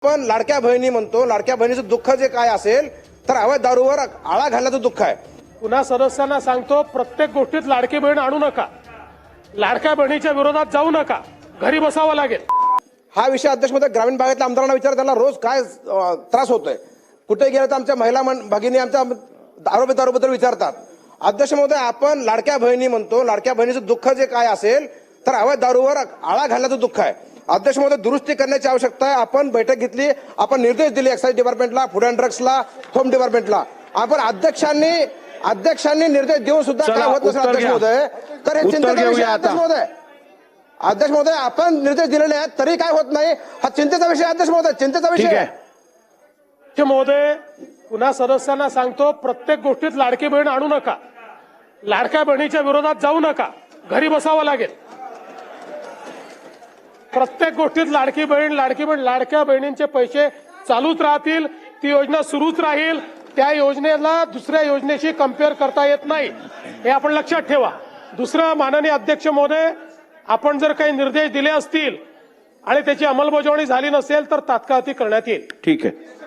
पण लाडक्या बहिणी म्हणतो, लाडक्या बहिणीचं दुःख जे काय असेल तर अवैध दारूवर आळा घालण्याचं दुःख आहे. पुन्हा सदस्यांना सांगतो, प्रत्येक गोष्टीत लाडकी बहीण आणू नका, लाडक्या बहिणीच्या विरोधात जाऊ नका, घरी बसावं लागेल. हा विषय अध्यक्ष महोदय ग्रामीण भागातल्या आमदारांना विचार, त्यांना रोज काय त्रास होतोय, कुठे गेलं तर आमच्या महिला भगिनी आमच्या दारूबद्दल विचारतात. अध्यक्ष महोदय, आपण लाडक्या बहिणी म्हणतो, लाडक्या बहिणीचं दुःख जे काय असेल तर अवैध दारूवर आळा घालण्याचं दुःख आहे. अध्यक्ष महोदय, दुरुस्ती करण्याची आवश्यकता आहे. आपण बैठक घेतली, आपण निर्देश दिले एक्साईज डिपार्टमेंटला, फूड अँड ड्रग्सला, होम डिपार्टमेंटला. आपण अध्यक्षांनी निर्देश देऊन सुद्धा काय होत नसेल अध्यक्ष महोदय, तर हे चिंतेचा विषय आहे. अध्यक्ष महोदय, आपण निर्देश दिलेले आहेत तरी काय होत नाही, हा चिंतेचा विषय. अध्यक्ष महोदय, चिंतेचा विषय आहे. महोदय, पुन्हा सदस्यांना सांगतो, प्रत्येक गोष्टीत लाडकी बहीण आणू नका, लाडक्या बहिणीच्या विरोधात जाऊ नका, घरी बसावं लागेल. प्रत्येक गोष्टीत लाडकी बहीण, लाडक्या बहिणींचे पैसे चालूच राहतील, ती योजना सुरूच राहील. त्या योजनेला दुसऱ्या योजनेशी कम्पेअर करता येत नाही, हे आपण लक्षात ठेवा. दुसरं, माननीय अध्यक्ष महोदय, आपण जर काही निर्देश दिले असतील आणि त्याची अंमलबजावणी झाली नसेल तर तात्काळ ती करण्यात येईल. ठीक आहे.